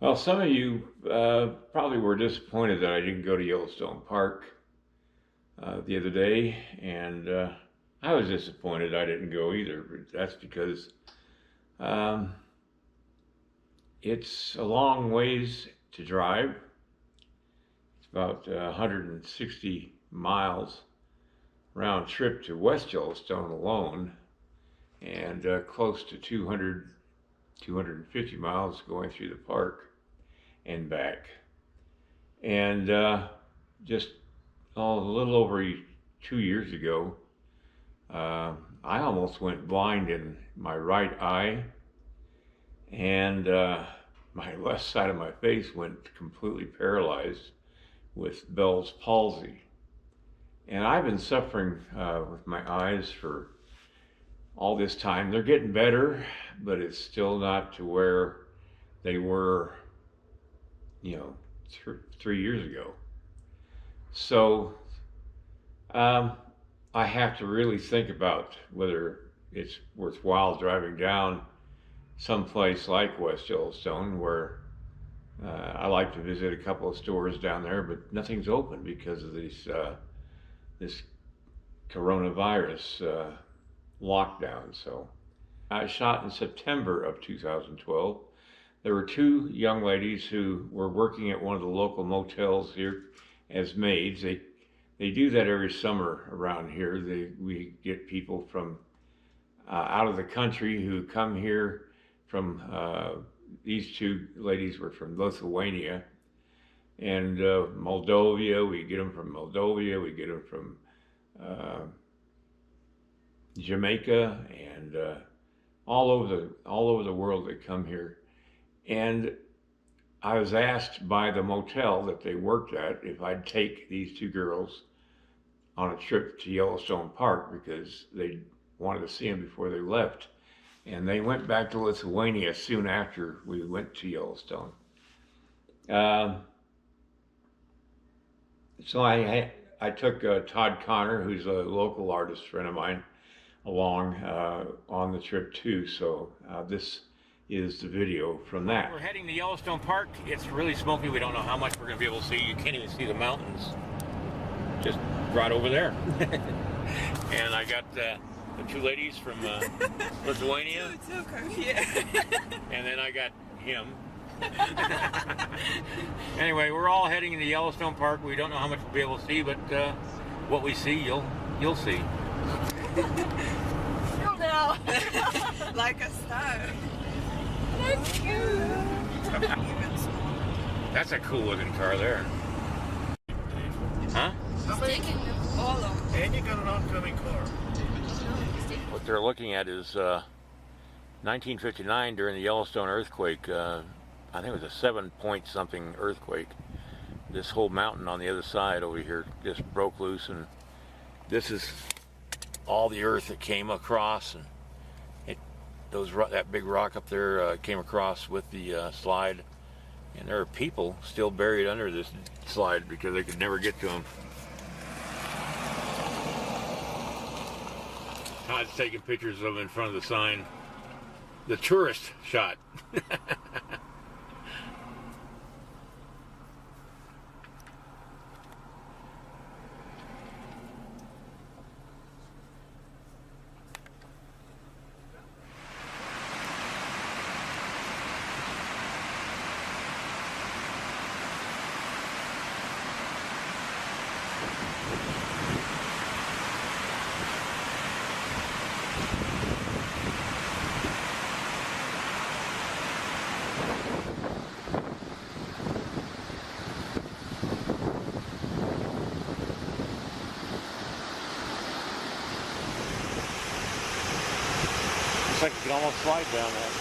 Well, some of you probably were disappointed that I didn't go to Yellowstone Park the other day, and I was disappointed I didn't go either. But that's because um, it's a long ways to drive. It's about 160 miles round trip to West Yellowstone alone, and close to 250 miles going through the park and back. And just a little over 2 years ago, I almost went blind in my right eye, and my left side of my face went completely paralyzed with Bell's palsy. And I've been suffering with my eyes for all this time. They're getting better, but it's still not to where they were, 3 years ago. So I have to really think about whether it's worthwhile driving down someplace like West Yellowstone, where I like to visit a couple of stores down there, but nothing's open because of this coronavirus lockdown. So I shot in September of 2012. There were two young ladies who were working at one of the local motels here as maids. They do that every summer around here. We get people from out of the country who come here from, these two ladies were from Lithuania and Moldova. We get them from Moldova. We get them from Jamaica, and all over the world they come here. And I was asked by the motel that they worked at if I'd take these two girls on a trip to Yellowstone Park because they wanted to see them before they left. And they went back to Lithuania soon after we went to Yellowstone. So I took Todd Connor, who's a local artist friend of mine, along on the trip too. So this is the video from that. We're heading to Yellowstone Park. It's really smoky. We don't know how much we're going to be able to see. You can't even see the mountains. Just right over there. And I got the two ladies from Lithuania. Yeah. And then I got him. Anyway, we're all heading into Yellowstone Park. We don't know how much we'll be able to see, but what we see, you'll see. You'll know. Like a star. That's cute. Even smaller. That's a cool looking car there. Huh? Taking all of them. And you got an oncoming car. What they're looking at is 1959 during the Yellowstone earthquake. I think it was a 7-point something earthquake. This whole mountain on the other side over here just broke loose, and this is all the earth that came across, and that big rock up there came across with the slide, and there are people still buried under this slide because they could never get to them. Todd's taking pictures of them in front of the sign. The tourist shot. Looks like you can almost slide down that.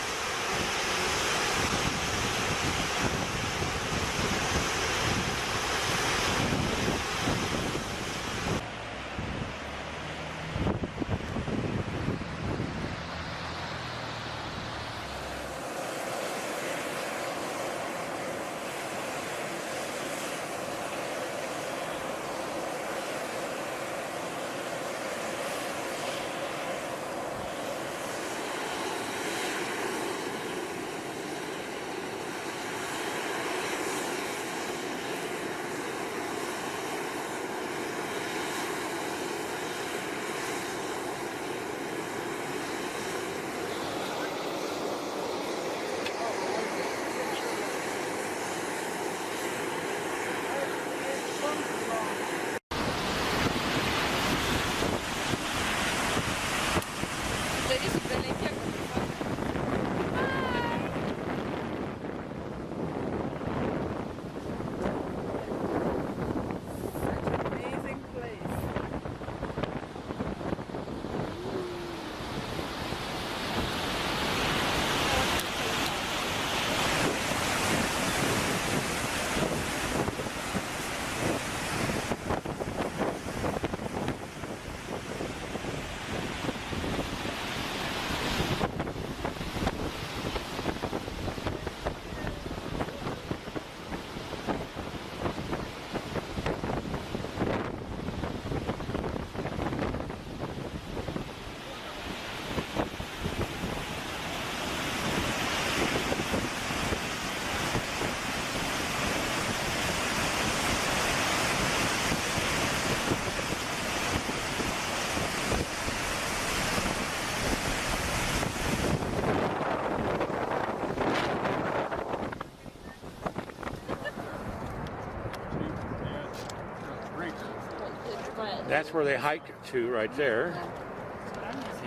that's where they hiked to right there.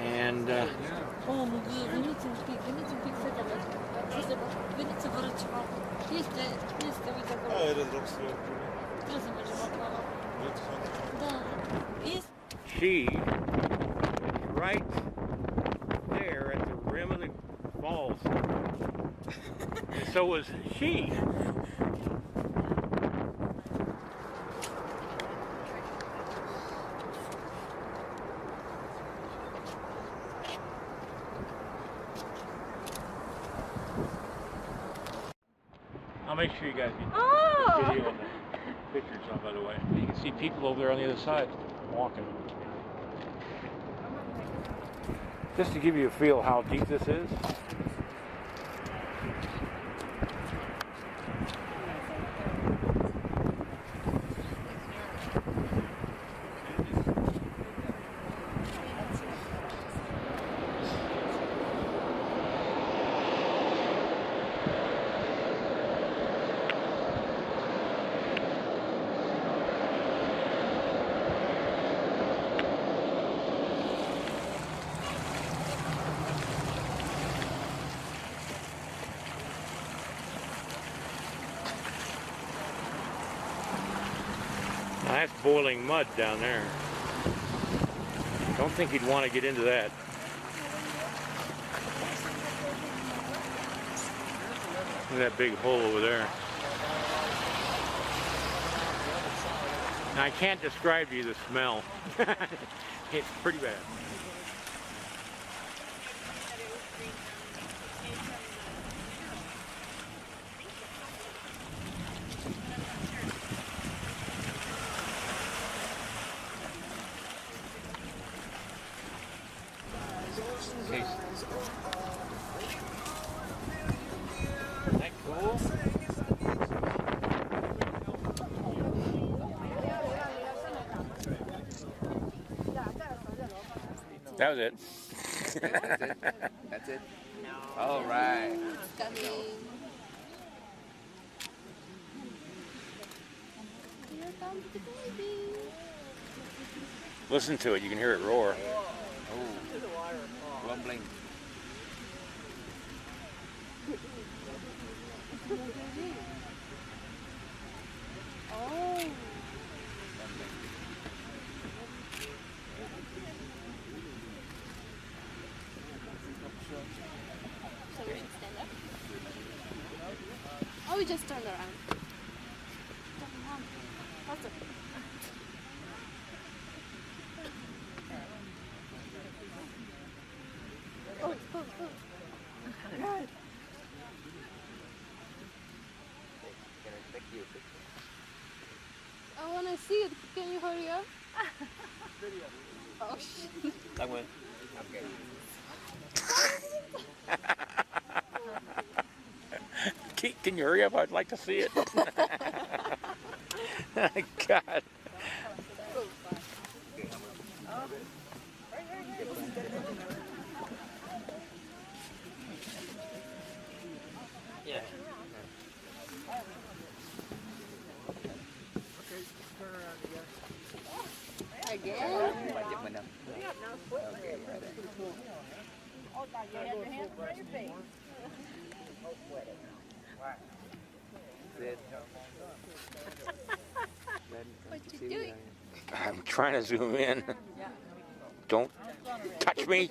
And we need some big settlement. We need to Есть, we can go. Да. Есть. she is right there at the rim of the falls. And so was she. I'll make sure you guys get the video and the pictures on, by the way. You can see people over there on the other side walking. Just to give you a feel how deep this is. Now that's boiling mud down there. Don't think you'd want to get into that. Look at that big hole over there. Now, I can't describe to you the smell. It's pretty bad. Isn't that cool? That was it. That's it? All right. Coming. Here comes the baby. Listen to it, you can hear it roar. Oh, rumbling. Oh. So we should stand up? Oh, we just turn around. Faster. Oh. I want to see it. Can you hurry up? Oh, shit. Can you hurry up? I'd like to see it. God. Yeah. Again? What you doing? I'm trying to zoom in. Don't touch me.